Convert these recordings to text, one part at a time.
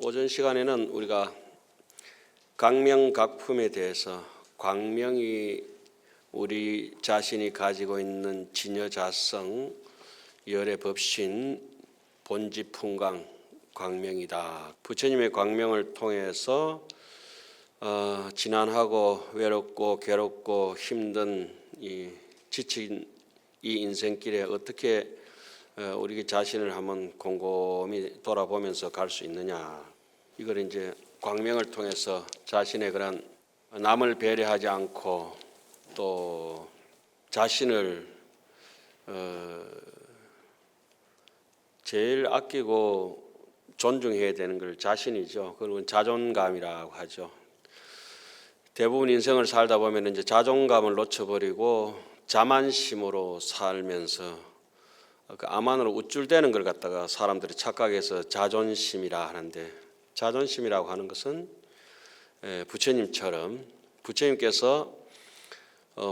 오전 시간에는 우리가 각명각품에 대해서 광명이 우리 자신이 가지고 있는 진여자성, 열애법신, 본지풍강, 광명이다. 부처님의 광명을 통해서 지난하고 외롭고 괴롭고 힘든 지친 이 인생길에 어떻게 우리 자신을 한번 곰곰이 돌아보면서 갈 수 있느냐. 이걸 이제 광명을 통해서 자신의 그런 남을 배려하지 않고 또 자신을 제일 아끼고 존중해야 되는 걸 자신이죠. 그리고 자존감이라고 하죠. 대부분 인생을 살다 보면 이제 자존감을 놓쳐버리고 자만심으로 살면서 그 아만으로 우쭐대는 걸 갖다가 사람들이 착각해서 자존심이라 하는데, 자존심이라고 하는 것은 부처님처럼 부처님께서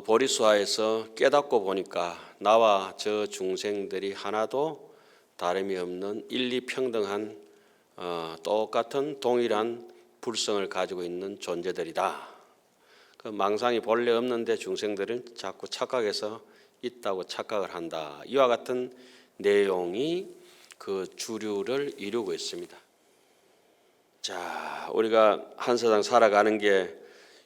보리수화에서 깨닫고 보니까 나와 저 중생들이 하나도 다름이 없는 일리평등한 똑같은 동일한 불성을 가지고 있는 존재들이다. 그 망상이 본래 없는데 중생들은 자꾸 착각해서 있다고 착각을 한다. 이와 같은 내용이 그 주류를 이루고 있습니다. 자, 우리가 한 세상 살아가는 게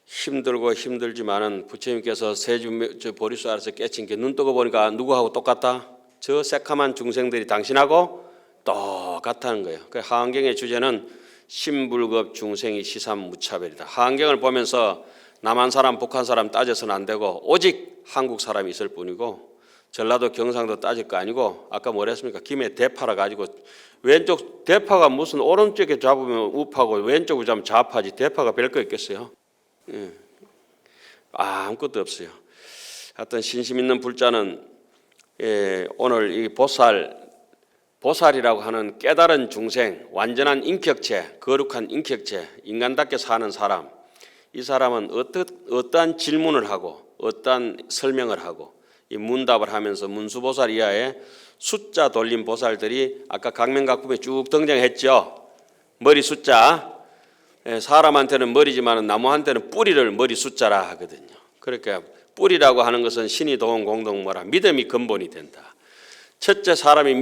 힘들고 힘들지만은 부처님께서 세주 보리수 아래서 깨친 게 눈 뜨고 보니까 누구하고 똑같다? 저 새카만 중생들이 당신하고 똑같다는 거예요. 그 하안경의 주제는 신불급 중생이 시삼무차별이다. 하안경을 보면서 남한 사람, 북한 사람 따져서는 안 되고 오직 한국 사람이 있을 뿐이고, 전라도, 경상도 따질 거 아니고, 아까 뭐랬습니까? 김해 대파라 가지고 왼쪽 대파가 무슨 오른쪽에 잡으면 우파고 왼쪽으로 잡으면 좌파지 대파가 별거 있겠어요? 아무것도 없어요. 하여튼 신심 있는 불자는 오늘 이 보살이라고 하는 깨달은 중생, 완전한 인격체, 거룩한 인격체, 인간답게 사는 사람, 이 사람은 어떠한 질문을 하고 어떠한 설명을 하고 이 문답을 하면서 문수보살 이하의 숫자 돌린 보살들이 아까 각명각품에 쭉 등장했죠. 머리 숫자, 사람한테는 머리지만 나무한테는 뿌리를 머리 숫자라 하거든요. 그러니까 뿌리라고 하는 것은 신이 도운 공동모라, 믿음이 근본이 된다. 첫째, 사람이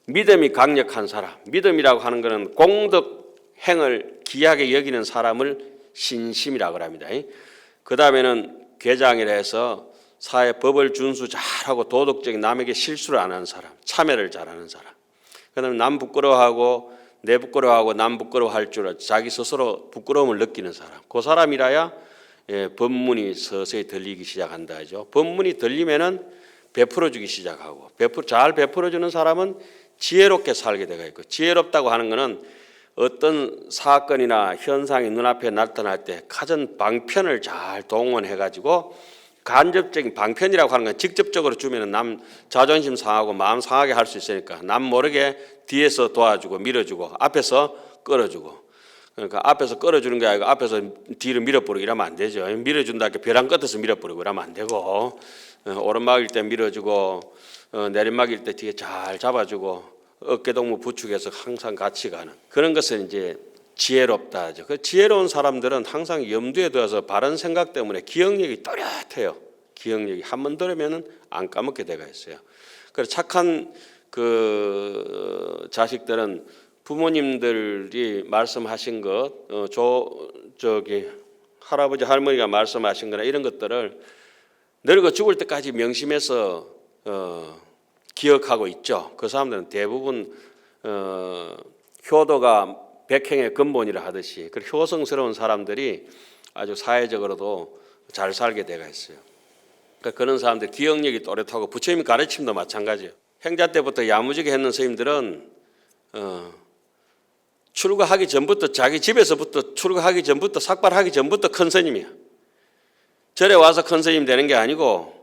믿음이 강력한 사람, 믿음이라고 하는 것은 공덕 행을 귀하게 여기는 사람을 신심이라고 합니다. 그 다음에는 괴장이라 해서 사회 법을 준수 잘하고 도덕적인 남에게 실수를 안 하는 사람, 참여를 잘하는 사람. 그 다음에 남 부끄러워하고 내 부끄러워하고 남 부끄러워할 줄 자기 스스로 부끄러움을 느끼는 사람. 그 사람이라야 법문이 서서히 들리기 시작한다 하죠. 법문이 들리면은 베풀어주기 시작하고, 잘 베풀어주는 사람은 지혜롭게 살게 되가 있고, 지혜롭다고 하는 것은 어떤 사건이나 현상이 눈앞에 나타날 때 가진 방편을 잘 동원해가지고, 간접적인 방편이라고 하는 건 직접적으로 주면은 남 자존심 상하고 마음 상하게 할 수 있으니까 남 모르게 뒤에서 도와주고 밀어주고 앞에서 끌어주고, 그러니까 앞에서 끌어주는 게 아니고 앞에서 뒤로 밀어버리고 이러면 안 되죠. 밀어준다 이렇게 벼랑 끝에서 밀어버리고 이러면 안 되고, 오르막일 때 밀어주고 내리막일 때 뒤에 잘 잡아주고 어깨동무 부축해서 항상 같이 가는 그런 것은 이제 지혜롭다 하죠. 그 지혜로운 사람들은 항상 염두에 두어서 바른 생각 때문에 기억력이 또렷해요. 기억력이 한 번 들으면은 안 까먹게 돼가 있어요. 그래서 착한 그 자식들은 부모님들이 말씀하신 것, 할아버지 할머니가 말씀하신 거나 이런 것들을 늙어 죽을 때까지 명심해서 기억하고 있죠. 그 사람들은 대부분 효도가 백행의 근본이라 하듯이 그 효성스러운 사람들이 아주 사회적으로도 잘 살게 되가 있어요. 그러니까 그런 사람들 기억력이 또렷하고, 부처님 가르침도 마찬가지예요. 행자 때부터 야무지게 했는 스님들은 출가하기 전부터, 자기 집에서부터 출가하기 전부터, 삭발하기 전부터 큰 스님이야. 절에 와서 큰 스님 되는 게 아니고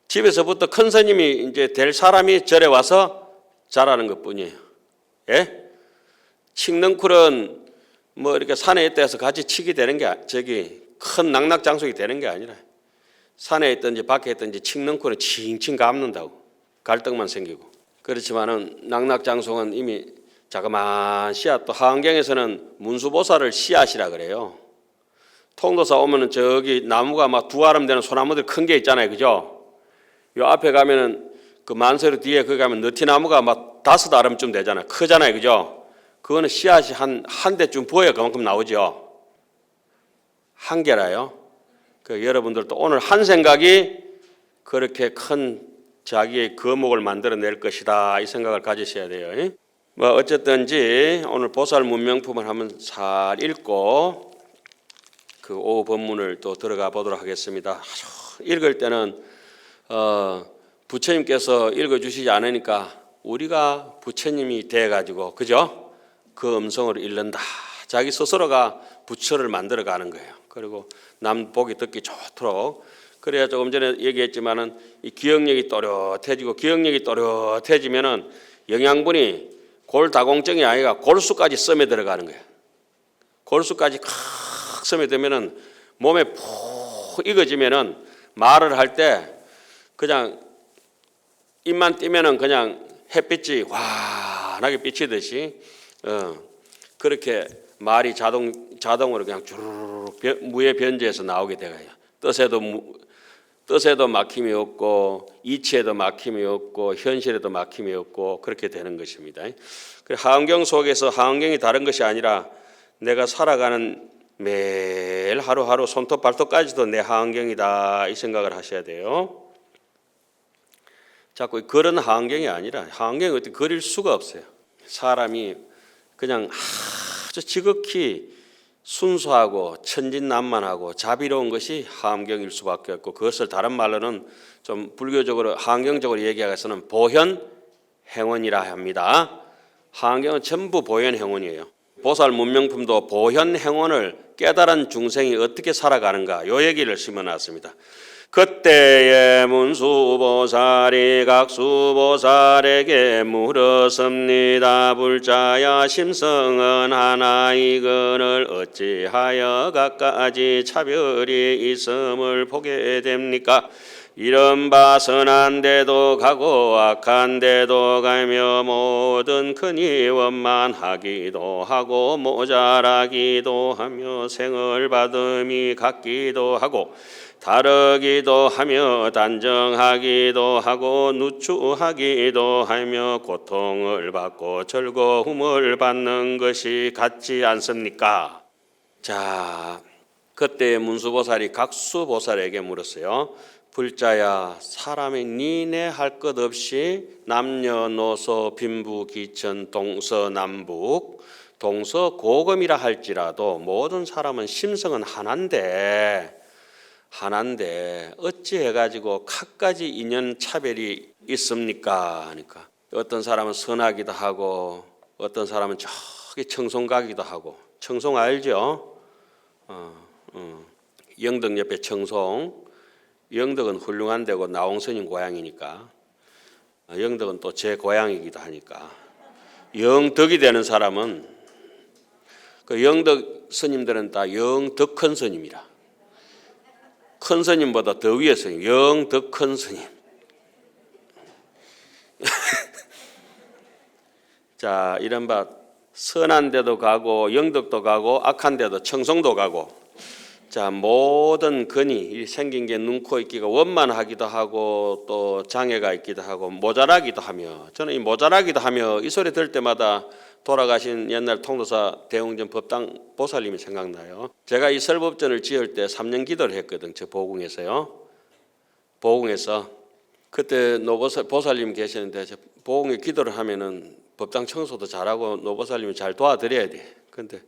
집에서부터 큰 스님이 이제 될 사람이 절에 와서 자라는 것뿐이에요. 예? 칡넝쿨은 뭐 이렇게 산에 있다 해서 같이 치게 되는 게, 큰 낙낙장속이 되는 게 아니라 산에 있든지 밖에 있든지 칡넝쿨은 칭칭 감는다고 갈등만 생기고. 그렇지만은 낙낙장속은 이미 자그마한 씨앗, 또 하안경에서는 문수보살을 씨앗이라 그래요. 통도사 오면은 저기 나무가 막 두 아름 되는 소나무들 큰 게 있잖아요, 그죠? 요 앞에 가면은 그 만세로 뒤에 거기 가면 느티나무가 막 5아름쯤 되잖아요, 크잖아요, 그죠? 그거는 씨앗이 한 대쯤 부어야 그만큼 나오죠. 한 개라요. 그 여러분들도 오늘 한 생각이 그렇게 큰 자기의 거목을 만들어낼 것이다, 이 생각을 가지셔야 돼요. 뭐 어쨌든지 오늘 보살 문명품을 한번 잘 읽고 그 오후 법문을 또 들어가 보도록 하겠습니다. 읽을 때는 부처님께서 읽어주시지 않으니까 우리가 부처님이 돼가지고, 그죠? 그 음성으로 읽는다. 자기 스스로가 부처를 만들어가는 거예요. 그리고 남 보기 듣기 좋도록. 그래야 조금 전에 얘기했지만은 이 기억력이 또렷해지고, 기억력이 또렷해지면은 영양분이 골다공증이 아니라 골수까지 썸에 들어가는 거예요. 골수까지 칵 썸에 들면은 몸에 푹 익어지면은 말을 할 때 그냥 입만 띄면은 그냥 햇빛이 환하게 비치듯이 그렇게 말이 자동으로 그냥 주르륵 무에 변제해서 나오게 돼가요. 뜻에도 막힘이 없고, 이치에도 막힘이 없고, 현실에도 막힘이 없고, 그렇게 되는 것입니다. 하안경 속에서 하안경이 다른 것이 아니라 내가 살아가는 매일 하루하루 손톱 발톱까지도 내 하안경이다, 이 생각을 하셔야 돼요. 자꾸 그런 하안경이 아니라, 하안경이 어떻게 그릴 수가 없어요. 사람이 그냥 아주 지극히 순수하고 천진난만하고 자비로운 것이 하안경일 수밖에 없고, 그것을 다른 말로는 좀 불교적으로 하안경적으로 얘기하서는 보현행원이라 합니다. 하안경은 전부 보현행원이에요. 보살 문명품도 보현행원을 깨달은 중생이 어떻게 살아가는가, 요 얘기를 심어놨습니다. 그때에 문수보살이 각수보살에게 물었습니다. 불자야, 심성은 하나이거늘 어찌하여 갖가지 차별이 있음을 보게 됩니까? 이른바 선한 데도 가고 악한 데도 가며 모든 큰이 원만하기도 하고 모자라기도 하며 생을 받음이 같기도 하고 다르기도 하며 단정하기도 하고 누추하기도 하며 고통을 받고 즐거움을 받는 것이 같지 않습니까? 자, 그때 문수보살이 각수보살에게 물었어요. 불자야, 사람이 니네 할 것 없이 남녀노소 빈부귀천 동서남북 동서고금이라 할지라도 모든 사람은 심성은 하나인데 어찌 해가지고 갖가지 인연 차별이 있습니까? 하니까 어떤 사람은 선하기도 하고 어떤 사람은 저기 청송 가기도 하고. 청송 알죠? 영덕 옆에 청송. 영덕은 훌륭한 데고 나홍스님 고향이니까, 영덕은 또 제 고향이기도 하니까, 영덕이 되는 사람은 그 영덕 스님들은 다 영덕 큰 스님이라. 큰 스님보다 더 위에 스님, 영덕 큰 스님. 자, 이른바 선한 데도 가고 영덕도 가고 악한 데도 청송도 가고, 자, 모든 근이 생긴 게 눈, 코, 있기가 원만하기도 하고 또 장애가 있기도 하고 모자라기도 하며, 저는 이 모자라기도 하며 이 소리 들을 때마다 돌아가신 옛날 통도사 대웅전 법당 보살님이 생각나요. 제가 이 설법전을 지을 때 3년 기도를 했거든, 저 보궁에서요. 보궁에서 그때 보살님 계시는데 보궁에 기도를 하면은 법당 청소도 잘하고 노보살님이 잘 도와드려야 돼. 근데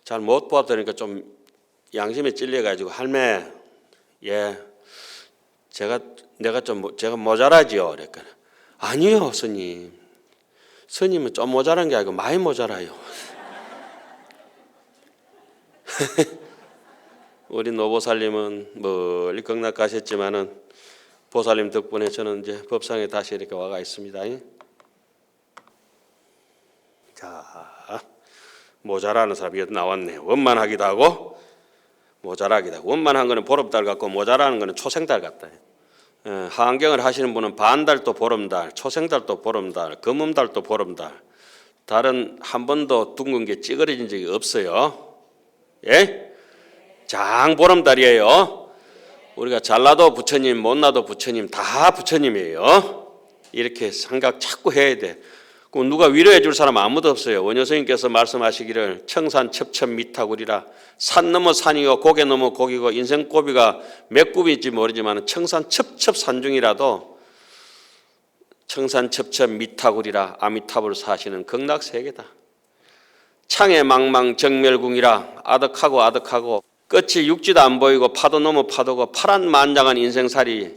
잘 못 도와드리니까 좀 양심에 찔려가지고, 할매, 예, 제가 모자라지요. 그러니까 아니요, 스님. 스님은 좀 모자란 게 아니고 많이 모자라요. 우리 노보살님은 멀리 극락 가셨지만은 보살님 덕분에 저는 이제 법상에 다시 이렇게 와가 있습니다. 자, 모자라는 사람이 나왔네. 원만하기도 하고 모자라기도 하고. 원만한 거는 보름달 같고 모자라는 거는 초생달 같다. 하안경을 하시는 분은 반달도 보름달, 초생달도 보름달, 금음달도 보름달, 달은 한 번도 둥근 게 찌그러진 적이 없어요. 예? 장보름달이에요. 우리가 잘나도 부처님, 못나도 부처님, 다 부처님이에요. 이렇게 생각 자꾸 해야 돼. 그럼 누가 위로해 줄 사람 아무도 없어요. 원효스님께서 말씀하시기를 청산 첩첩 미타구리라. 산 넘어 산이고 고개 넘어 고기고 인생고비가 몇 굽인지 모르지만 청산 첩첩 산중이라도 청산 첩첩 미타구리라. 아미타불 사시는 극락세계다. 창에 망망 정멸궁이라. 아득하고 끝이 육지도 안 보이고 파도 넘어 파도고 파란만장한 인생살이.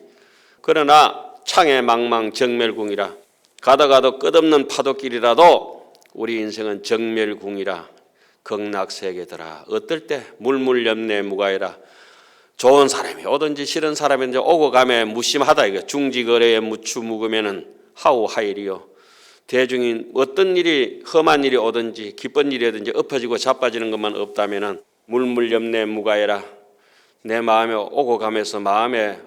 그러나 창에 망망 정멸궁이라. 가도 끝없는 파도길이라도 우리 인생은 정멸궁이라. 극락세계더라. 어떨 때 물물염내 무가이라. 좋은 사람이 오든지 싫은 사람이 이제 오고 가매 무심하다. 이거 중지거래에 무추묵으면은 하우하일이요. 대중인 어떤 일이 험한 일이 오든지 기쁜 일이든지 엎어지고 자빠지는 것만 없다면은 물물염내 무가이라. 내 마음에 오고 가면서 마음에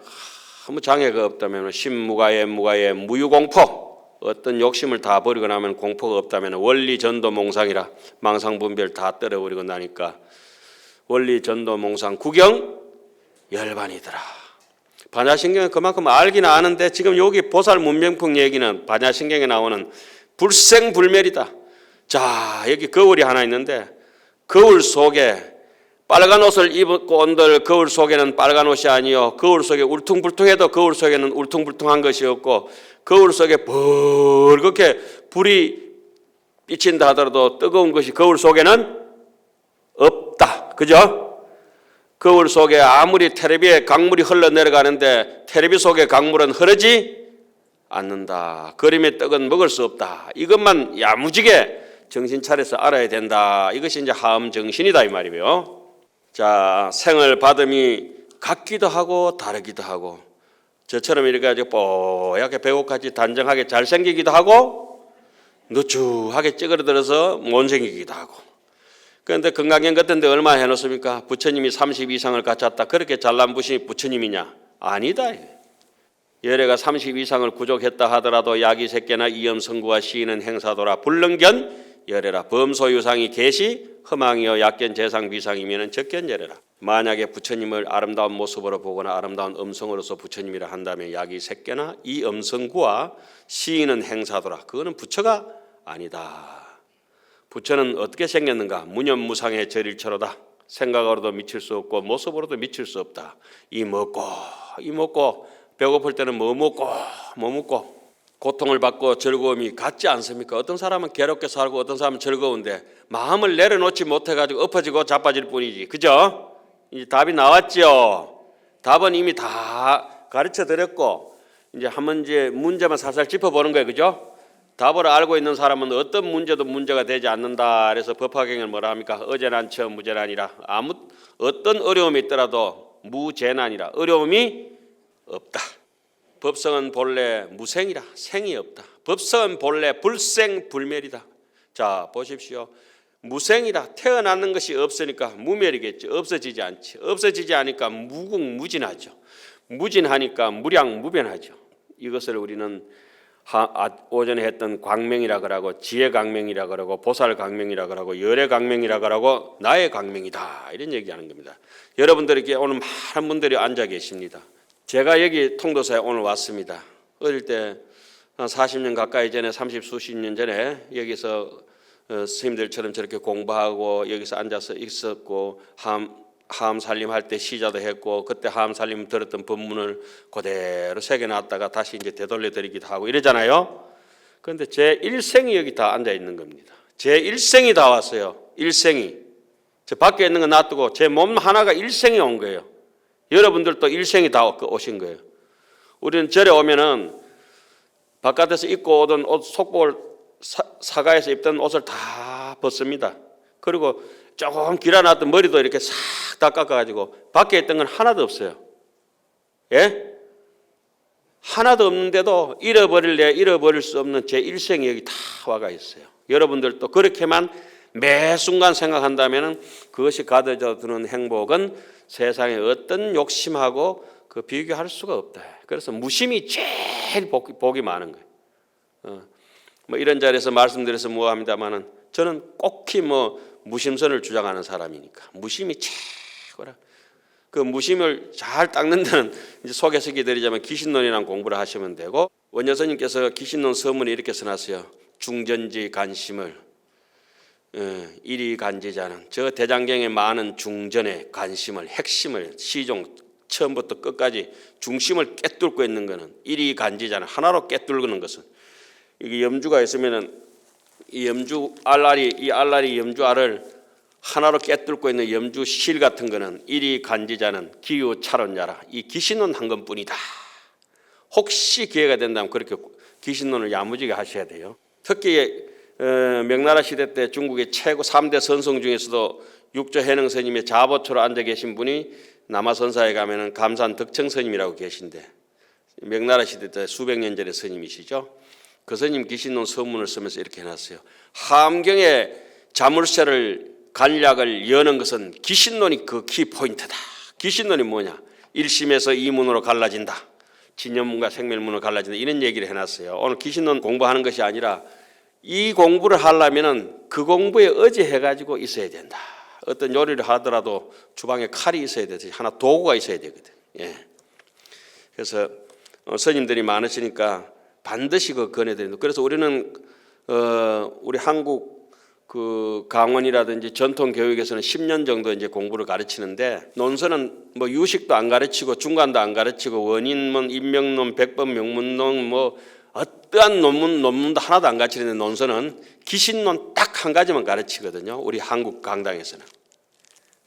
아무 장애가 없다면 신무가에 무유공포. 어떤 욕심을 다 버리고 나면 공포가 없다면 원리전도몽상이라. 망상분별 다 떨어버리고 나니까 원리전도몽상 구경 열반이더라. 반야신경은 그만큼 알긴 아는데 지금 여기 보살 문명풍 얘기는 반야신경에 나오는 불생불멸이다. 자, 여기 거울이 하나 있는데 거울 속에 빨간 옷을 입고 온들 거울 속에는 빨간 옷이 아니요. 거울 속에 울퉁불퉁해도 거울 속에는 울퉁불퉁한 것이 없고 거울 속에 벌겋게 불이 비친다 하더라도 뜨거운 것이 거울 속에는 없다. 그죠? 거울 속에 아무리 텔레비에 강물이 흘러내려가는데 텔레비 속의 강물은 흐르지 않는다. 그림의 떡은 먹을 수 없다. 이것만 야무지게 정신 차려서 알아야 된다. 이것이 이제 하음정신이다 이 말이에요. 자, 생을 받음이 같기도 하고 다르기도 하고 저처럼 이렇게 가지고 뽀얗게 배고같이 단정하게 잘생기기도 하고 누추하게 찌그러들어서 못생기기도 하고. 그런데 건강경 같은 데 얼마나 해놓습니까? 부처님이 30 이상을 갖췄다. 그렇게 잘난 분이 부처님이냐? 아니다. 열애가 30 이상을 구족했다 하더라도 약이 새끼나 이염성구와 시인은 행사도라. 불능견 열애라. 범소유상이 계시 허망이여 약견 재상 비상이면 적견 열애라. 만약에 부처님을 아름다운 모습으로 보거나 아름다운 음성으로서 부처님이라 한다면 약이 새끼나 이 음성구와 시인은 행사도라. 그거는 부처가 아니다. 부처는 어떻게 생겼는가? 무념무상의 절일처로다. 생각으로도 미칠 수 없고 모습으로도 미칠 수 없다. 이 먹고 배고플 때는 뭐 먹고 고통을 받고 즐거움이 같지 않습니까? 어떤 사람은 괴롭게 살고 어떤 사람은 즐거운데 마음을 내려놓지 못해가지고 엎어지고 자빠질 뿐이지. 그죠? 이제 답이 나왔죠. 답은 이미 다 가르쳐 드렸고 이제 한번 이제 문제만 살살 짚어보는 거예요. 그죠? 답을 알고 있는 사람은 어떤 문제도 문제가 되지 않는다. 그래서 법화경을 뭐라 합니까? 어재난처 무재난이라. 어떤 어려움이 있더라도 무재난이라. 어려움이 없다. 법성은 본래 무생이라. 생이 없다. 법성은 본래 불생불멸이다. 자, 보십시오. 무생이라. 태어나는 것이 없으니까 무멸이겠죠. 없어지지 않지. 없어지지 않으니까 무궁무진하죠. 무진하니까 무량무변하죠. 이것을 우리는 오전에 했던 광명이라 그러고 지혜광명이라 그러고 보살광명이라 그러고 열애광명이라 그러고 나의 광명이다. 이런 얘기하는 겁니다. 여러분들에게 오늘 많은 분들이 앉아 계십니다. 제가 여기 통도사에 오늘 왔습니다. 어릴 때 한 40년 가까이 전에 30 수십 년 전에 여기서 스님들처럼 저렇게 공부하고 여기서 앉아서 있었고 하암살림 할 때 시자도 했고 그때 하암살림 들었던 법문을 그대로 새겨놨다가 다시 이제 되돌려 드리기도 하고 이러잖아요. 그런데 제 일생이 여기 다 앉아 있는 겁니다. 제 일생이 다 왔어요. 일생이. 저 밖에 있는 거 놔두고 제 몸 하나가 일생이 온 거예요. 여러분들도 일생이 다 오신 거예요. 우리는 절에 오면은 바깥에서 입고 오던 옷 속복을 사가에서 입던 옷을 다 벗습니다. 그리고 조금 길어놨던 머리도 이렇게 싹 다 깎아가지고 밖에 있던 건 하나도 없어요. 예? 하나도 없는데도 잃어버릴 수 없는 제 일생이 여기 다 와가 있어요. 여러분들도 그렇게만 매 순간 생각한다면 그것이 가져다 주는 행복은 세상에 어떤 욕심하고 그 비교할 수가 없다. 그래서 무심이 제일 복이 많은 거예요. 뭐 이런 자리에서 말씀드려서 뭐합니다만은 저는 꼭히 뭐 무심선을 주장하는 사람이니까 무심이 최고라. 그 무심을 잘 닦는 데는 이제 속에서 기다리자면 귀신론이라는 공부를 하시면 되고, 원효스님께서 귀신론 서문에 이렇게 써놨어요. 중전지 관심을 일이간지자는, 저 대장경에 많은 중전의 관심을, 핵심을, 시종 처음부터 끝까지 중심을 꿰뚫고 있는 것은 일이간지자는, 하나로 꿰뚫는 것은, 이게 염주가 있으면은 이 염주 알알이, 이 알알이 염주 알을 하나로 꿰뚫고 있는 염주 실 같은 거는 일이간지자는 기유차론자라, 이 귀신론 한 것뿐이다. 혹시 기회가 된다면 그렇게 귀신론을 야무지게 하셔야 돼요. 특히 명나라 시대 때 중국의 최고 3대 선성 중에서도 육조 해능 스님의 자보초로 앉아 계신 분이 남아선사에 가면은 감산 덕청 스님이라고 계신데, 명나라 시대 때 수백 년 전의 스님이시죠. 그 스님 귀신론 서문을 쓰면서 이렇게 해놨어요. 함경의 자물쇠를 간략을 여는 것은 귀신론이 그 키포인트다. 귀신론이 뭐냐? 1심에서 2문으로 갈라진다. 진념문과 생멸문으로 갈라진다. 이런 얘기를 해놨어요. 오늘 귀신론 공부하는 것이 아니라 이 공부를 하려면은 그 공부에 의지해가지고 있어야 된다. 어떤 요리를 하더라도 주방에 칼이 있어야 되듯이 하나 도구가 있어야 되거든. 예. 그래서 스님들이 많으시니까 반드시 그 권해드린다. 그래서 우리는 우리 한국 그 강원이라든지 전통 교육에서는 10년 정도 이제 공부를 가르치는데, 논서는 뭐 유식도 안 가르치고 중간도 안 가르치고 원인론, 인명론, 백번 명문론, 뭐 어떠한 논문도 하나도 안 가르치는데, 논서는 귀신론 딱 한 가지만 가르치거든요. 우리 한국 강당에서는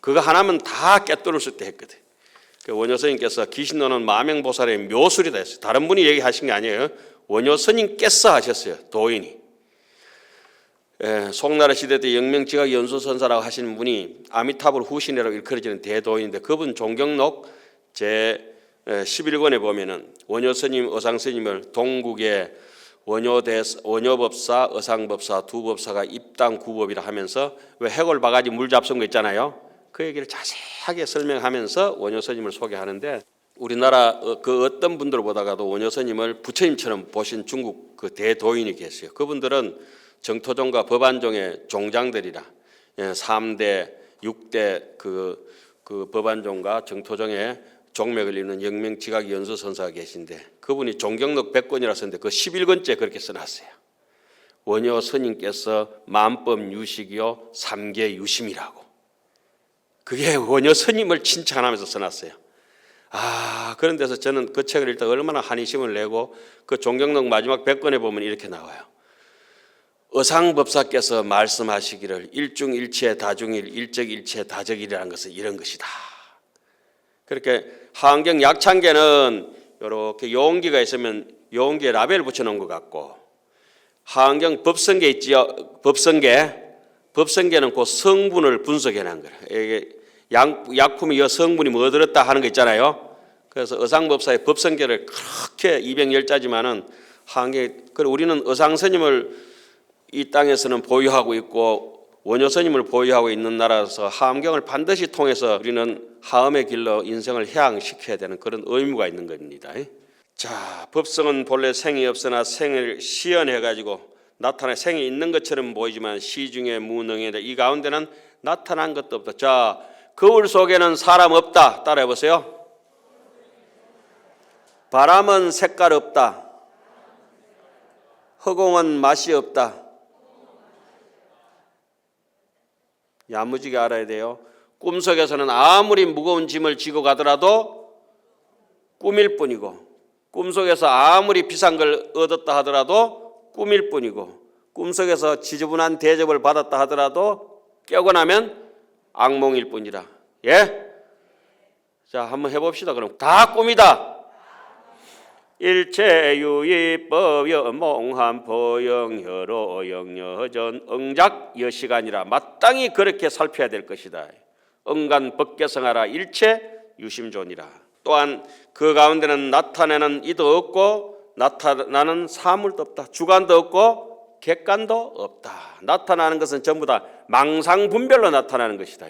그거 하나면 다 꿰뚫을 수 있게 했거든. 원효 스님께서 귀신론은 마명보살의 묘술이다 했어요. 다른 분이 얘기하신 게 아니에요. 원효 스님께서 하셨어요. 도인이. 송나라 시대 때 영명지각 연수선사라고 하시는 분이 아미타불 후신이라고 일컬어지는 대도인인데, 그분 종경록 제 11권에 보면은 원효 스님, 의상 스님을 동국의 원효법사, 의상법사 두 법사가 입당 구법이라 하면서, 왜 해골 바가지 물 잡순 거 있잖아요. 그 얘기를 자세하게 설명하면서 원효 스님을 소개하는데, 우리나라 그 어떤 분들 보다가도 원효 스님을 부처님처럼 보신 중국 그 대도인이 계세요. 그분들은 정토종과 법안종의 종장들이라, 3대, 6대 그 법안종과 정토종의 종맥을 잇는 영명지각 연수선사가 계신데, 그분이 종경록 100권이라 썼는데 그 11권째 그렇게 써놨어요. 원효 스님께서 만법 유식이요 삼계 유심이라고. 그게 원효 스님을 칭찬하면서 써놨어요. 그런 데서 저는 그 책을 일단 얼마나 한의심을 내고, 그 종경록 마지막 100권에 보면 이렇게 나와요. 의상법사께서 말씀하시기를 일중일체 다중일, 일적일체 다적일이라는 것은 이런 것이다. 그렇게 하안경 약창계는 이렇게 용기가 있으면 용기에 라벨 붙여놓은 것 같고, 하안경 법성계 있지요. 법성계는 그 성분을 분석해낸 거예요. 이게 약품이 이 성분이 뭐 들었다 하는 거 있잖아요. 그래서 의상법사의 법성계를 그렇게 210자지만은 하안경, 우리는 의상 스님을 이 땅에서는 보유하고 있고 원효 스님을 보유하고 있는 나라라서 하암경을 반드시 통해서 우리는 하음의 길로 인생을 향시켜야 되는 그런 의무가 있는 겁니다. 자, 법성은 본래 생이 없으나 생을 시연해가지고 나타나 생이 있는 것처럼 보이지만 시중에 무능이다. 이 가운데는 나타난 것도 없다. 자, 거울 속에는 사람 없다. 따라해보세요. 바람은 색깔 없다. 허공은 맛이 없다. 야무지게 알아야 돼요. 꿈속에서는 아무리 무거운 짐을 지고 가더라도 꿈일 뿐이고, 꿈속에서 아무리 비싼 걸 얻었다 하더라도 꿈일 뿐이고, 꿈속에서 지저분한 대접을 받았다 하더라도 깨고 나면 악몽일 뿐이라. 예? 자, 한번 해봅시다. 그럼 다 꿈이다. 일체유의법 몽한 포영혀로 영여전 응작 여시간이라. 마땅히 그렇게 살펴야 될 것이다. 응간 법계성하라 일체 유심존이라. 또한 그 가운데는 나타내는 이도 없고 나타나는 사물도 없다. 주관도 없고 객관도 없다. 나타나는 것은 전부 다 망상분별로 나타나는 것이다.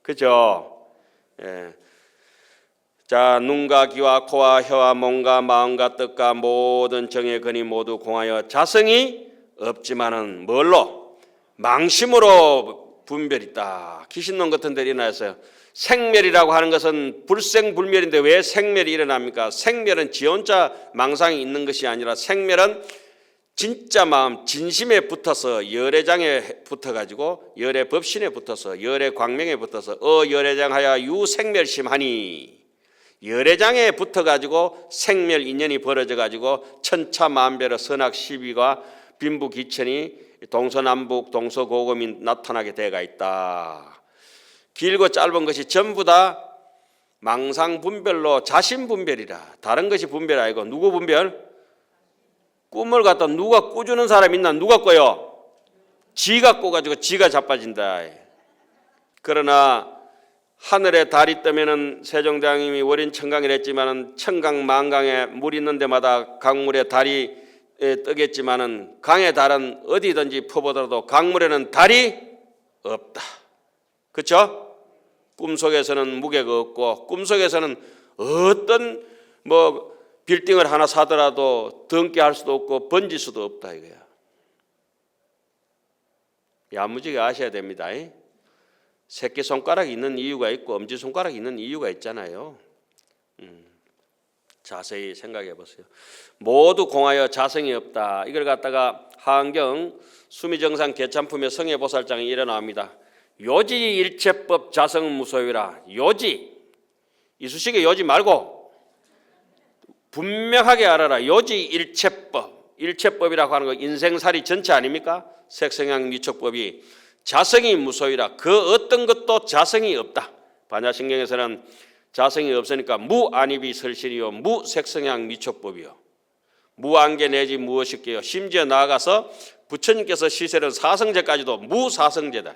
그죠? 예. 자, 눈과 귀와 코와 혀와 몸과 마음과 뜻과 모든 정의 근이 모두 공하여 자성이 없지만은 뭘로? 망심으로 분별이 딱 귀신놈 같은 데 일어나서요. 생멸이라고 하는 것은 불생불멸인데 왜 생멸이 일어납니까? 생멸은 지 혼자 망상이 있는 것이 아니라 생멸은 진짜 마음 진심에 붙어서 열애장에 붙어가지고 열애 법신에 붙어서 열애 광명에 붙어서 열애장하여 유생멸심하니 열애장에 붙어가지고 생멸 인연이 벌어져가지고 천차만별의 선악시비가 빈부귀천이 동서남북 동서고금이 나타나게 돼가 있다. 길고 짧은 것이 전부 다 망상분별로 자신분별이라. 다른 것이 분별 아니고 누구 분별? 꿈을 갖다 누가 꾸주는 사람 있나? 누가 꿔요? 지가 꿔가지고 지가 자빠진다. 그러나 하늘에 달이 뜨면은 세종대왕님이 월인 청강이라 했지만은 청강 만강에 물 있는 데마다 강물에 달이 뜨겠지만은 강의 달은 어디든지 퍼보더라도 강물에는 달이 없다. 그렇죠? 꿈속에서는 무게가 없고 꿈속에서는 어떤 빌딩을 하나 사더라도 등기 할 수도 없고 번질 수도 없다 이거야. 야무지게 아셔야 됩니다. 새끼손가락이 있는 이유가 있고 엄지손가락이 있는 이유가 있잖아요. 자세히 생각해 보세요. 모두 공하여 자성이 없다. 이걸 갖다가 하안경 수미정상 개참품의 성애보살장이 일어납니다. 요지일체법 자성무소유라. 요지 이쑤시개 요지 말고 분명하게 알아라. 요지일체법. 일체법이라고 하는 거 인생살이 전체 아닙니까? 색성향 미촉법이 자성이 무소유라. 그 어떤 것도 자성이 없다. 반야신경에서는 자성이 없으니까 무안입이 설실이요 무색성향 미촉법이요 무안개 내지 무엇이게요. 심지어 나아가서 부처님께서 시설한 사성제까지도 무사성제다.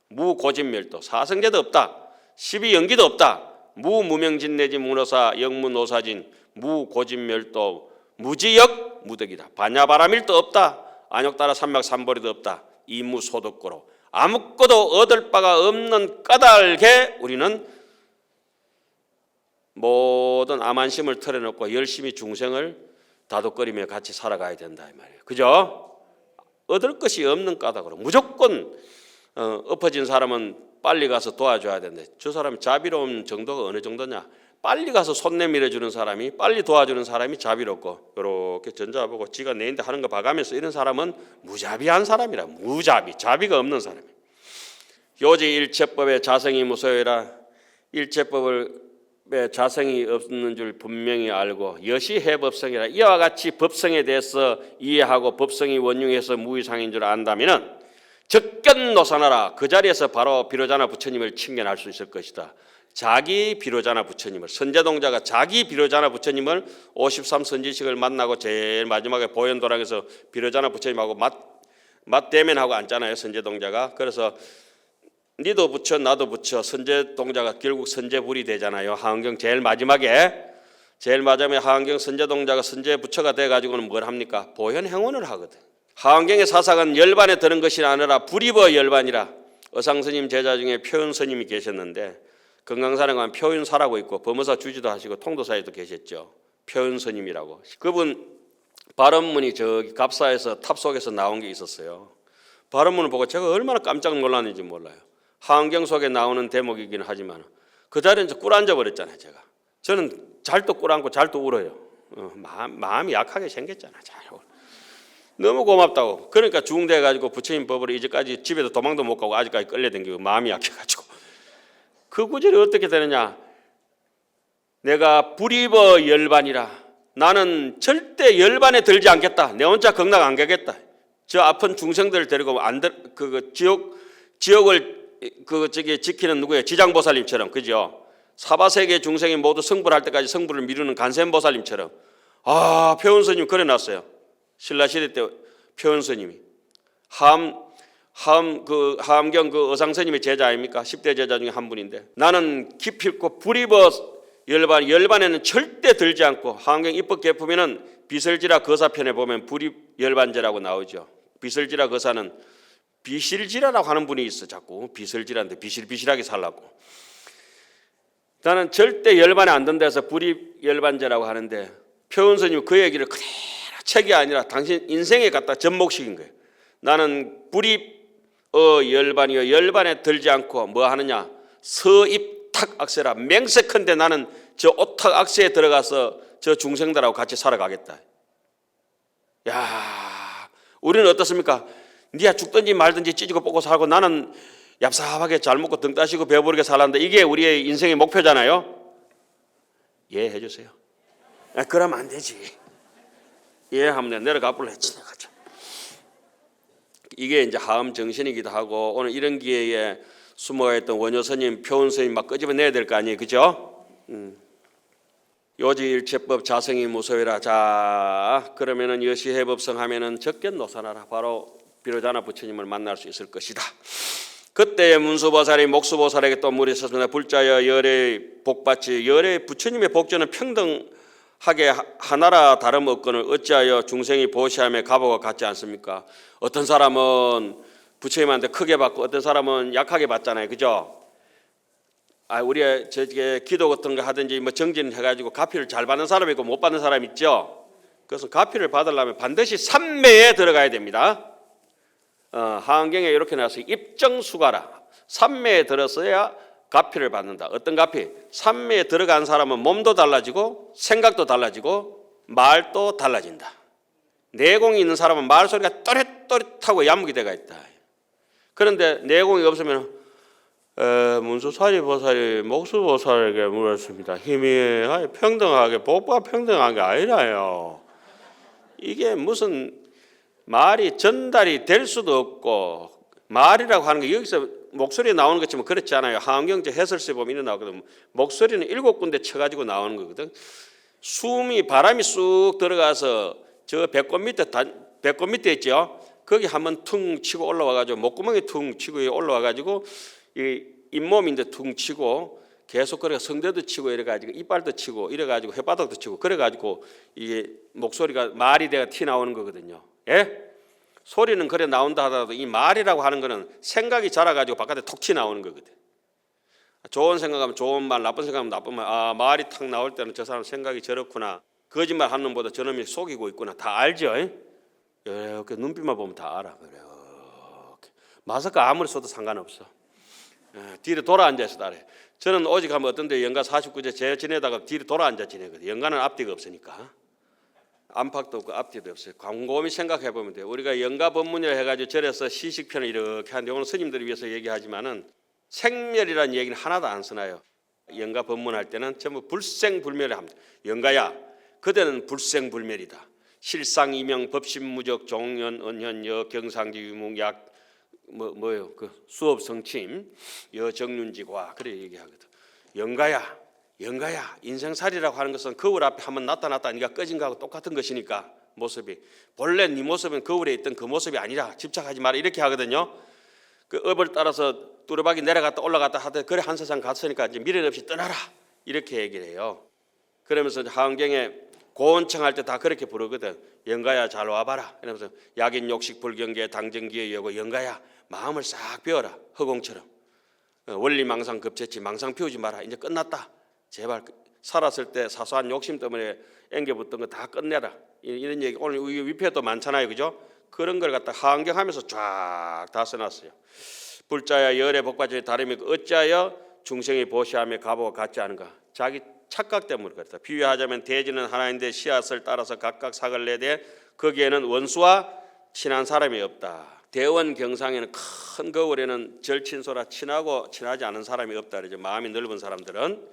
무고진멸도 사성제도 없다. 십이연기도 없다. 무무명진 내지 무노사 영무노사진 무고진멸도 무지역 무덕이다. 반야바라밀도 없다. 안욕따라 삼맥삼보리도 없다. 이무소득고로 아무것도 얻을 바가 없는 까닭에 우리는 모든 암안심을 털어놓고 열심히 중생을 다독거리며 같이 살아가야 된다 이 말이에요. 그죠? 얻을 것이 없는 까닭으로 무조건 엎어진 사람은 빨리 가서 도와줘야 되는데 저 사람이 자비로운 정도가 어느 정도냐? 빨리 가서 손 내밀어주는 사람이 빨리 도와주는 사람이 자비롭고 이렇게 전자보고 지가 내인데 하는 거 봐가면서 이런 사람은 무자비한 사람이라. 무자비, 자비가 없는 사람이에요. 요지 일체법의 자성이 무소유라. 일체법의 자성이 없는 줄 분명히 알고 여시해법성이라. 이와 같이 법성에 대해서 이해하고 법성이 원흉해서 무의상인 줄 안다면은 적견노산하라. 그 자리에서 바로 비로자나 부처님을 칭견할 수 있을 것이다. 자기 비로자나 부처님을 선제동자가 자기 비로자나 부처님을 53선지식을 만나고 제일 마지막에 보현도랑에서 비로자나 부처님하고 맞대면하고 앉잖아요. 선제동자가. 그래서 니도 부처 나도 부처 선제동자가 결국 선제불이 되잖아요. 하안경 제일 마지막에 하안경 선제동자가 선제부처가 돼가지고는 뭘 합니까? 보현행원을 하거든. 하안경의 사상은 열반에 드는 것이 아니라 불입어 열반이라. 어상스님 제자 중에 표윤스님이 계셨는데 금강산에 가면 표윤사라고 있고 범어사 주지도 하시고 통도사에도 계셨죠. 표윤스님이라고. 그분 발언문이 저기 갑사에서 탑 속에서 나온 게 있었어요. 발언문을 보고 제가 얼마나 깜짝 놀랐는지 몰라요. 하안경 속에 나오는 대목이긴 하지만 그 자리에 꿀 앉아버렸잖아요. 제가. 저는 잘도 꿀 앉고 잘도 울어요. 마음이 약하게 생겼잖아. 너무 고맙다고. 그러니까 중대해가지고 부처님 법으로 이제까지 집에도 도망도 못 가고 아직까지 끌려다니고 마음이 약해가지고. 그 구절이 어떻게 되느냐. 내가 불입어 열반이라. 나는 절대 열반에 들지 않겠다. 내 혼자 극락 안 가겠다. 저 아픈 중생들을 데리고 지옥을 지키는 누구예요? 지장보살님처럼. 그죠? 사바세계 중생이 모두 성불할 때까지 성불을 미루는 간센보살님처럼. 표현스님 그래 놨어요. 신라시대 때 표현스님이 하암경 어상스님의 제자 아닙니까? 10대 제자 중에 한 분인데 나는 기필코 불입어 열반에는 절대 들지 않고 하암경 입법개품에는 비설지라 거사편에 보면 불입 열반제라고 나오죠. 비설지라 거사는 비실지라라고 하는 분이 있어. 자꾸 비설지라인데 비실비실하게 살라고. 나는 절대 열반에 안 든다 해서 불입 열반제라고 하는데 표현스님이 그 얘기를 그대로 책이 아니라 당신 인생에 갖다 접목시킨 거예요. 나는 불이 열반이요 열반에 들지 않고 뭐 하느냐 서입탁 악세라 맹세컨대 나는 저 오탁 악세에 들어가서 저 중생들하고 같이 살아가겠다. 야, 우리는 어떻습니까? 니야 죽든지 말든지 찢고 뽑고 살고 나는 얍삽하게 잘 먹고 등 따시고 배부르게 살란다. 이게 우리의 인생의 목표잖아요. 이해해 주세요. 그러면 안 되지. 이해하면 내려가 볼래 지나가자. 이게 이제 하음 정신이기도 하고 오늘 이런 기회에 숨어가 있던 원효 스님, 표은 스님 막 끄집어내야 될 거 아니에요, 그죠? 요지일체법 자성이 무소유라. 자, 그러면은 여시해법성 하면은 적견노사나라. 바로 비로자나 부처님을 만날 수 있을 것이다. 그때 문수보살이 목수보살에게 또 물으셨습니다. 불자여 열의 복받지. 열의 부처님의 복전은 평등하게 하나라 다름없거늘 어찌하여 중생이 보시함에 가보가 같지 않습니까? 어떤 사람은 부처님한테 크게 받고 어떤 사람은 약하게 받잖아요, 그죠? 우리가 저게 기도 같은 거 하든지 뭐 정진 해가지고 가피를 잘 받는 사람 있고 못 받는 사람 있죠. 그래서 가피를 받으려면 반드시 삼매에 들어가야 됩니다. 하안경에 이렇게 나왔어요. 입정수가라. 삼매에 들었어야 가피를 받는다. 어떤 가피? 삼매에 들어간 사람은 몸도 달라지고 생각도 달라지고 말도 달라진다. 내공이 있는 사람은 말 소리가 또렷또렷하고 야무게 돼가 있다. 그런데 내공이 없으면 문수사리 보살이 목수보살에게 물었습니다. 힘이 평등하게 복부가 평등한 게 아니라요. 이게 무슨 말이 전달이 될 수도 없고 말이라고 하는 게 여기서 목소리 나오는 것처럼 그렇지 않아요. 하암경제 해설서 보면 이런 나오거든. 목소리는 7군데 쳐가지고 나오는 거거든. 숨이 바람이 쑥 들어가서 저 배꼽 밑에 있죠. 거기 한번 퉁 치고 올라와가지고 목구멍에 퉁 치고 올라와가지고 이 잇몸인데 퉁 치고 계속 그래 성대도 치고 이래가지고 이빨도 치고 이래가지고 혓바닥도 치고 그래가지고 이게 목소리가 말이 돼가 티 나오는 거거든요. 예? 소리는 그래 나온다 하더라도 이 말이라고 하는 거는 생각이 자라가지고 바깥에 톡 튀 나오는 거거든. 좋은 생각하면 좋은 말, 나쁜 생각하면 나쁜 말. 말이 탁 나올 때는 저 사람 생각이 저렇구나. 거짓말 하는 놈보다 저놈이 속이고 있구나. 다 알죠? 이렇게 눈빛만 보면 다 알아. 이렇게 마스크 아무리 써도 상관없어. 뒤로 돌아 앉아서 따래. 저는 오직 하면 어떤데 연가 49제 제 지내다가 뒤로 돌아 앉아 지내거든. 연가는 앞뒤가 없으니까. 안팎도 없고 앞뒤도 없어요. 곰곰이 생각해 보면 돼요. 우리가 연가 법문이라 해가지고 절에서 시식편을 이렇게 하는데 오늘 스님들을 위해서 얘기하지만은 생멸이라는 얘기는 하나도 안 쓰나요. 연가 법문할 때는 전부 불생불멸을 합니다. 연가야, 그대는 불생불멸이다. 실상 이명 법신무적 종연 언현 여 경상지 유묵약 뭐요 그 수업 성침 여정륜지과 그래 얘기하거든. 연가야 인생살이라고 하는 것은 거울 앞에 한번 나타났다 네가 꺼진 거하고 똑같은 것이니까 모습이 본래 네 모습은 거울에 있던 그 모습이 아니라 집착하지 마라 이렇게 하거든요. 그 업을 따라서 뚜레박이 내려갔다 올라갔다 하되 그래 한 세상 갔으니까 이제 미련 없이 떠나라 이렇게 얘기를 해요. 그러면서 하은경에 고원청할 때 다 그렇게 부르거든. 영가야 잘 와봐라. 이러면서 약인 욕식 불경계 당정기에 여고 영가야 마음을 싹 비워라. 허공처럼. 원리망상 급제치 망상 피우지 마라. 이제 끝났다. 제발 살았을 때 사소한 욕심 때문에 앵겨붙던 거 다 끝내라. 이런 얘기 오늘 위패도 많잖아요. 그죠? 그런 걸 갖다 하안경하면서 쫙 다 써놨어요. 불자야 열의 복받침이 다름이 어찌하여 중생이 보시함에 가보가 같지 않은가. 자기 착각 때문에 그렇다. 비유하자면 대지는 하나인데 씨앗을 따라서 각각 sak을 내되 거기에는 원수와 친한 사람이 없다. 대원 경상에는 큰 거울에는 절친소라 친하고 친하지 않은 사람이 없다. 그러죠. 마음이 넓은 사람들은.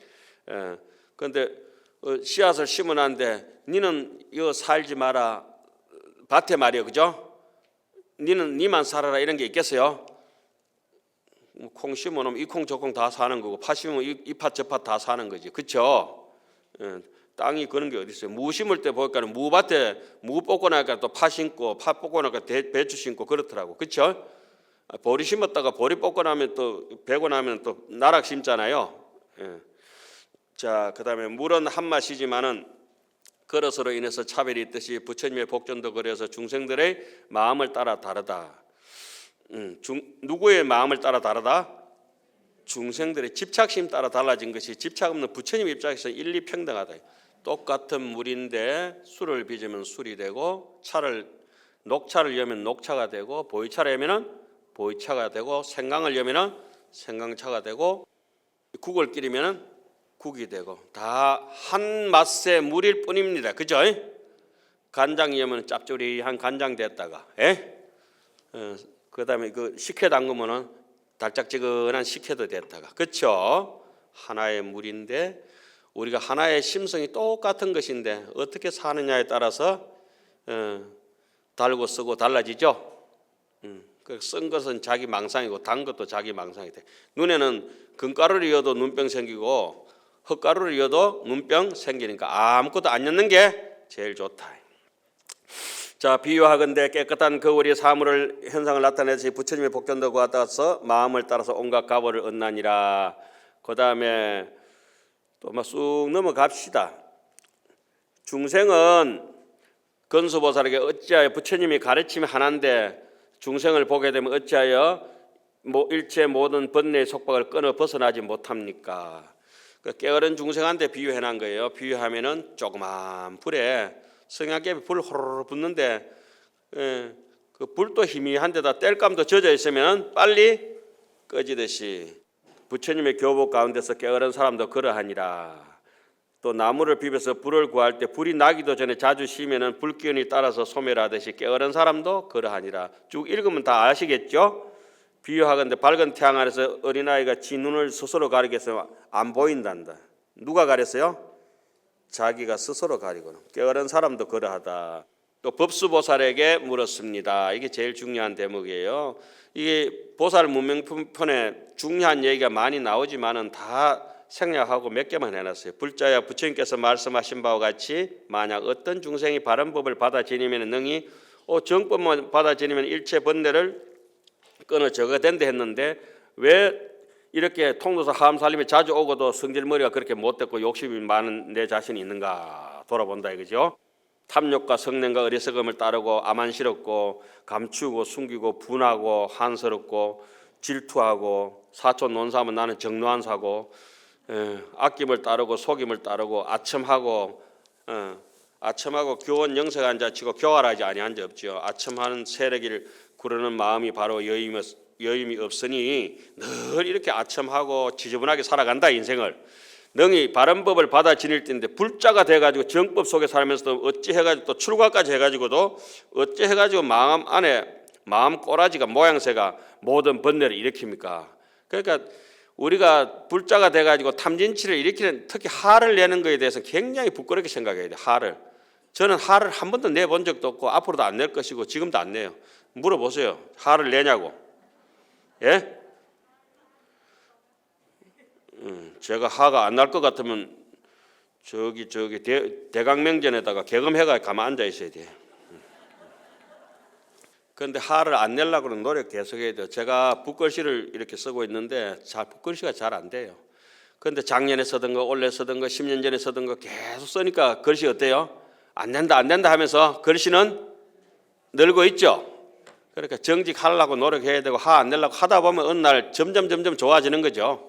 그런데 씨앗을 심어놨는데 니는 이거 살지 마라. 밭에 말이야, 그죠? 니는 니만 살아라 이런 게 있겠어요? 콩 심어놓으면 이 콩 저 콩 다 사는 거고 팥 심으면 이 팥 저 팥 다 사는 거지, 그렇죠? 땅이 그런 게 어디 있어요? 무 심을 때 보니까 무밭에 무 뽑고 나니까 또 팥 심고 팥 뽑고 나니까 배추 심고 그렇더라고, 그렇죠? 보리 심었다가 보리 뽑고 나면 또 베고 나면 또 나락 심잖아요. 자, 그다음에 물은 한 맛이지만은 그릇으로 인해서 차별이 있듯이 부처님의 복전도 그래서 중생들의 마음을 따라 다르다. 누구의 마음을 따라 다르다? 중생들의 집착심 따라 달라진 것이 집착 없는 부처님 입장에서 일리평등하다. 똑같은 물인데 술을 빚으면 술이 되고 차를 녹차를 여면 녹차가 되고 보이차를 여면은 보이차가 되고 생강을 여면은 생강차가 되고 국을 끓이면은 국이 되고 다 한 맛의 물일 뿐입니다. 그죠? 간장 여면 짭조리한 간장 됐다가 그다음에 그 식혜 담그면은 달짝지근한 식혜도 됐다가 그렇죠? 하나의 물인데 우리가 하나의 심성이 똑같은 것인데 어떻게 사느냐에 따라서 달고 쓰고 달라지죠. 쓴 것은 자기 망상이고 단 것도 자기 망상이 돼. 눈에는 금가루를 이어도 눈병 생기고 헛가루를 이어도 눈병 생기니까 아무것도 안 엮는 게 제일 좋다. 자, 비유하건대 깨끗한 거울이 사물을 현상을 나타내듯이 부처님의 복전도 같아서 마음을 따라서 온갖 가보를 얻나니라. 그 다음에 또 막 쑥 넘어갑시다. 중생은 건수보살에게 어찌하여 부처님이 가르침이 하나인데 중생을 보게 되면 어찌하여 일체 모든 번뇌의 속박을 끊어 벗어나지 못합니까? 깨어른 중생한테 비유해 놓은 거예요. 비유하면은 조그만 불에 성냥개비 불 호로로 붙는데 그 불도 희미한 데다 땔감도 젖어 있으면 빨리 꺼지듯이 부처님의 교복 가운데서 깨어른 사람도 그러하니라. 또 나무를 비벼서 불을 구할 때 불이 나기도 전에 자주 쉬면은 불기운이 따라서 소멸하듯이 깨어른 사람도 그러하니라. 쭉 읽으면 다 아시겠죠? 비유하건대 밝은 태양 아래서 어린아이가 지 눈을 스스로 가리겠으면 안 보인단다. 누가 가렸어요? 자기가 스스로 가리고. 깨어른 사람도 그러하다. 또 법수보살에게 물었습니다. 이게 제일 중요한 대목이에요. 이게 보살 문명편에 중요한 얘기가 많이 나오지만은 다 생략하고 몇 개만 해놨어요. 불자야 부처님께서 말씀하신 바와 같이 만약 어떤 중생이 바른 법을 받아 지니면 능히 정법만 받아 지니면 일체 번뇌를 끊어 적어된다 했는데 왜 이렇게 통도사 하암살림에 자주 오고도 성질머리가 그렇게 못됐고 욕심이 많은 내 자신이 있는가 돌아본다 이거죠. 탐욕과 성냄과 어리석음을 따르고 암만스럽고 감추고 숨기고 분하고 한스럽고 질투하고 사촌 논사하면 나는 정노한사고 아낌을 따르고 속임을 따르고 아첨하고 교원 영석 앉아치고 교활하지 아니한 자 없지요. 아첨하는 세력을 구르는 마음이 바로 여임이 없으니 늘 이렇게 아첨하고 지저분하게 살아간다 인생을. 능히 바른 법을 받아 지닐 때인데 불자가 돼가지고 정법 속에 살면서도 어찌 해가지고 또 출가까지 해가지고도 어찌 해가지고 마음 안에 마음 꼬라지가 모양새가 모든 번뇌를 일으킵니까? 그러니까 우리가 불자가 돼가지고 탐진치를 일으키는 특히 화를 내는 것에 대해서 굉장히 부끄럽게 생각해야 돼. 화를. 저는 화를 한 번도 내본 적도 없고 앞으로도 안 낼 것이고 지금도 안 내요. 물어보세요. 화를 내냐고. 예? 제가 화가 안 날 것 같으면 저기 대강명전에다가 개금해가 가만 앉아 있어야 돼요. 그런데 화를 안 내려고는 노력 계속해야 돼요. 제가 붓글씨를 이렇게 쓰고 있는데 붓글씨가 잘 안 돼요. 그런데 작년에 쓰던 거, 올해 쓰던 거, 10년 전에 쓰던 거 계속 쓰니까 글씨 어때요? 안 된다 하면서 글씨는 늘고 있죠. 그러니까 정직하려고 노력해야 되고 화 안 내려고 하다 보면 어느 날 점점 좋아지는 거죠.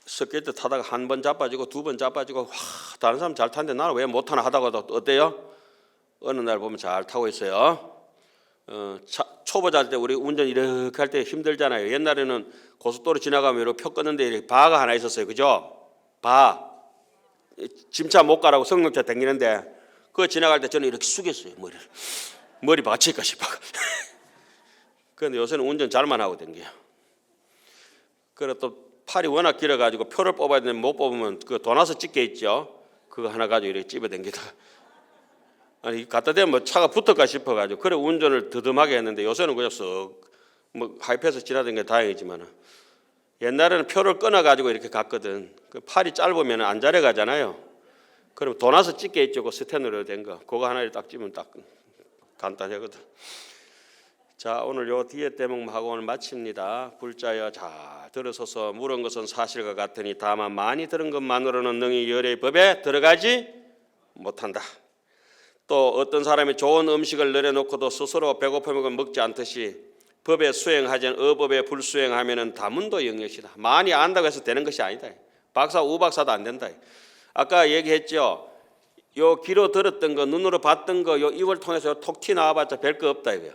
스케이트 타다가 한 번 자빠지고 두 번 자빠지고 다른 사람 잘 타는데 나는 왜 못하나 하다가도 어때요? 어느 날 보면 잘 타고 있어요. 초보자 할 때 우리 운전 이렇게 할 때 힘들잖아요. 옛날에는 고속도로 지나가면 이렇게 표 끄는데 이렇게 바가 하나 있었어요. 그죠? 바. 짐차 못 가라고 승용차 당기는데 그거 지나갈 때 저는 이렇게 숙였어요. 머리 받칠까 싶어. 그런데 요새는 운전 잘만 하고 댕겨요. 그래 또 팔이 워낙 길어가지고 표를 뽑아야 되는데 못 뽑으면 그 돈 와서 찍게 있죠. 그거 하나 가지고 이렇게 집어 댕기다가 아니 갖다 대면 뭐 차가 붙을까 싶어가지고 그래 운전을 더듬하게 했는데 요새는 그냥 뭐 하이패스 지나던 게 다행이지만 옛날에는 표를 끊어가지고 이렇게 갔거든. 그 팔이 짧으면 안 잘해 가잖아요. 그럼 돈 와서 찍게 있죠. 그 스탠으로 된 거. 그거 하나를 딱 찍으면 딱 간단하거든. 자, 오늘 요 뒤에 대목만 하고 오늘 마칩니다. 불자여 잘 들으소서. 물은 것은 사실과 같으니 다만 많이 들은 것만으로는 능히 열의 법에 들어가지 못한다. 또 어떤 사람이 좋은 음식을 내려놓고도 스스로 배고프면 먹지 않듯이 법에 수행하지 않은 어법에 불수행하면은 다문도 영역이다. 많이 안다고 해서 되는 것이 아니다. 박사, 우박사도 안 된다. 아까 얘기했죠. 요 귀로 들었던 거, 눈으로 봤던 거, 요 입을 통해서 톡 튀 나와봤자 별거 없다 이거야.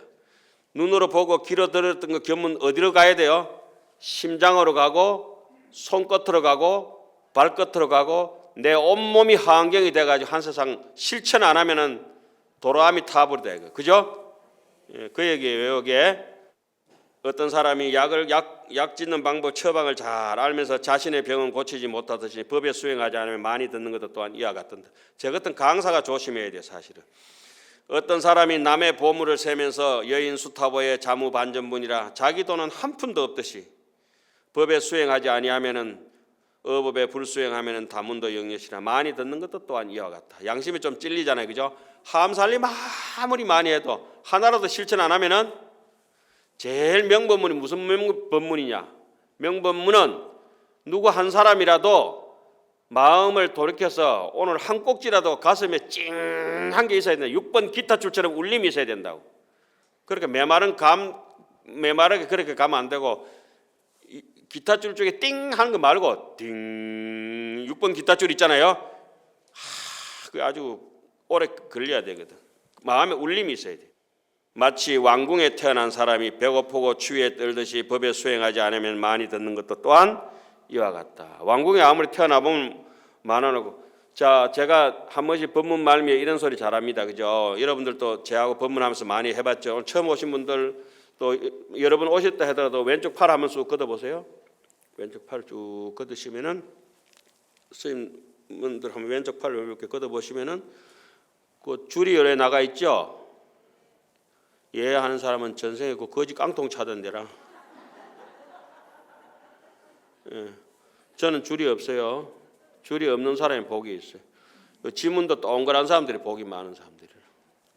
눈으로 보고 귀로 들었던 거 견문 어디로 가야 돼요? 심장으로 가고 손끝으로 가고 발끝으로 가고 내 온몸이 환경이 돼가지고 한 세상 실천 안 하면은 도로암이 타버리다 이거. 그죠? 예, 그 얘기예요. 여기에 어떤 사람이 약 짓는 방법 처방을 잘 알면서 자신의 병은 고치지 못하듯이 법에 수행하지 않으면 많이 듣는 것도 또한 이와 같던데. 저 같은 강사가 조심해야 돼요. 사실은. 어떤 사람이 남의 보물을 세면서 여인 수타보의 자무 반전분이라 자기 돈은 한 푼도 없듯이 법에 수행하지 아니하면은 어법에 불수행하면은 다문도 영엿이라 많이 듣는 것도 또한 이와 같다. 양심이 좀 찔리잖아요. 그죠? 함살림 아무리 많이 해도 하나라도 실천 안 하면은 제일 명법문이 무슨 명법문이냐? 명법문은 누구 한 사람이라도 마음을 돌이켜서 오늘 한 꼭지라도 가슴에 찡한 게 있어야 된다. 6번 기타줄처럼 울림이 있어야 된다고. 그렇게 메마르게 그렇게 가면 안 되고 기타줄 쪽에 띵 하는 거 말고 띵 6번 기타줄 있잖아요. 그 아주 오래 걸려야 되거든. 마음에 울림이 있어야 돼. 마치 왕궁에 태어난 사람이 배고프고 추위에 떨듯이 법에 수행하지 않으면 많이 듣는 것도 또한 이와 같다. 왕궁에 아무리 태어나보면 많아놓고 자 제가 한 번씩 법문 말미에 이런 소리 잘합니다. 그죠? 여러분들도 제하고 법문하면서 많이 해봤죠. 오늘 처음 오신 분들 또 여러분 오셨다 하더라도 왼쪽 팔 한번 쑥 걷어보세요. 왼쪽 팔 쭉 걷으시면은 스님분들 한번 왼쪽 팔을 이렇게 걷어보시면은 그 줄이 열에 나가 있죠. 예 하는 사람은 전생에 그 거지 깡통 차던 데라. 예. 저는 줄이 없어요. 줄이 없는 사람이 복이 있어요. 그 지문도 동그란 사람들이 복이 많은 사람들이에요.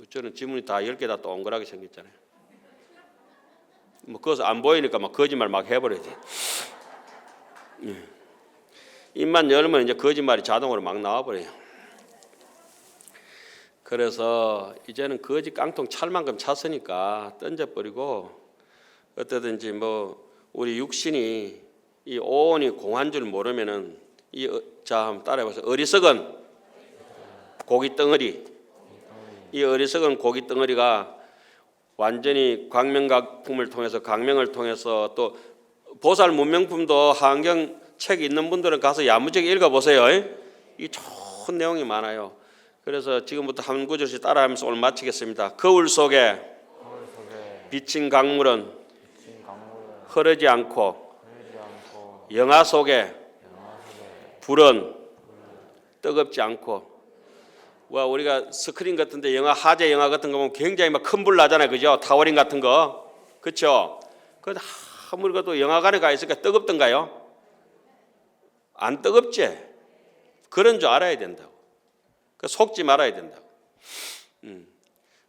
저는 지문이 다 10개 다 동그랗게 생겼잖아요. 뭐 그것을 안 보이니까 막 거짓말 막 해버려야 돼. 예. 입만 열면 이제 거짓말이 자동으로 막 나와버려요. 그래서 이제는 거지 깡통 찰 만큼 찼으니까 던져버리고 어떠든지 뭐 우리 육신이 이 오온이 공한 줄 모르면은 자 한번 따라해보세요. 어리석은 고기 덩어리. 이 어리석은 고기 덩어리가 완전히 광명각품을 통해서 강명을 통해서 또 보살 문명품도 한경 책 있는 분들은 가서 야무지게 읽어보세요. 이 좋은 내용이 많아요. 그래서 지금부터 한 구절씩 따라하면서 오늘 마치겠습니다. 거울 속에 비친 강물은 흐르지 않고 영하 속에 불은 뜨겁지 않고 와 우리가 스크린 같은데 영화 화재 영화 같은 거 보면 굉장히 막 큰 불 나잖아요. 그죠? 타워링 같은 거. 그렇죠? 그 아무래도 영화관에 가 있으니까 뜨겁던가요? 안 뜨겁지? 그런 줄 알아야 된다고. 속지 말아야 된다고.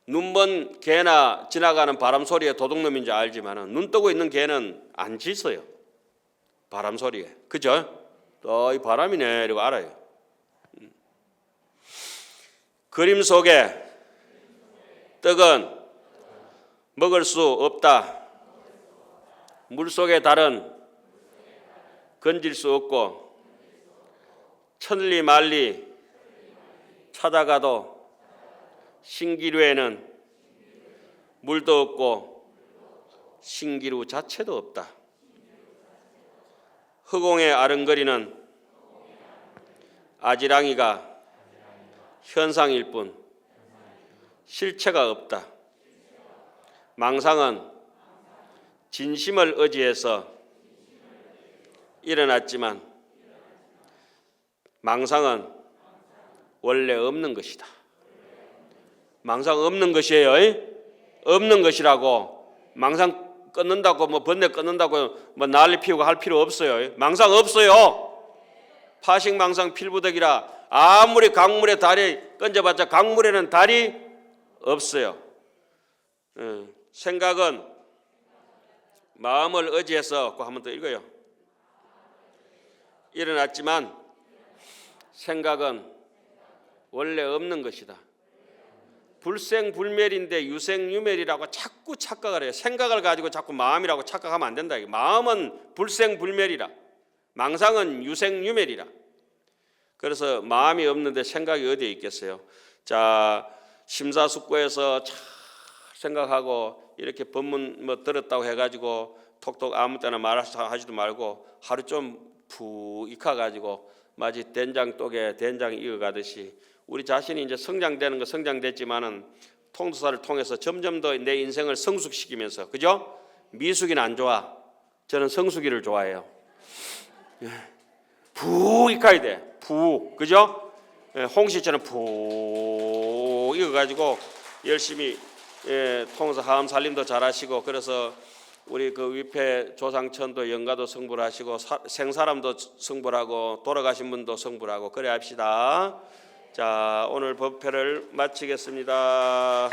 눈먼 개나 지나가는 바람 소리에 도둑놈인 줄 알지만은 눈 뜨고 있는 개는 안 짖어요. 바람 소리에. 그죠? 이 바람이네 이러고 알아요. 그림 속에 떡은 먹을 수 없다. 물 속의 달은 건질 수 없고 천리 만리 찾아가도 신기루에는 물도 없고 신기루 자체도 없다. 허공에 아른거리는 아지랑이가 현상일 뿐 실체가 없다. 망상은 진심을 의지해서 일어났지만 망상은 원래 없는 것이다. 망상 없는 것이에요. 없는 것이라고. 망상 끊는다고 뭐 번뇌 끊는다고 뭐 난리 피우고 할 필요 없어요. 망상 없어요. 파식 망상 필부덕이라 아무리 강물에 달이 건져봤자 강물에는 달이 없어요. 생각은 마음을 의지해서 한 번 더 읽어요. 일어났지만 생각은 원래 없는 것이다. 불생불멸인데 유생유멸이라고 자꾸 착각을 해요. 생각을 가지고 자꾸 마음이라고 착각하면 안 된다. 마음은 불생불멸이라. 망상은 유생유멸이라. 그래서 마음이 없는데 생각이 어디에 있겠어요? 자, 심사숙고해서 잘 생각하고 이렇게 법문 뭐 들었다고 해가지고 톡톡 아무 때나 말하지도 말고 하루 좀 푹 익혀가지고 마치 된장독에 된장이 익어가듯이 우리 자신이 이제 성장되는 거 성장됐지만은 통도사를 통해서 점점 더 내 인생을 성숙시키면서, 그죠? 미숙이는 안 좋아. 저는 성숙이를 좋아해요. 푹 익혀야 돼. 푹, 그죠? 홍시처럼 푹 익어가지고 열심히 통도사 하음 살림도 잘하시고, 그래서 우리 그 위패 조상천도 영가도 성불하시고 생사람도 성불하고 돌아가신 분도 성불하고 그래 합시다. 자, 오늘 법회를 마치겠습니다.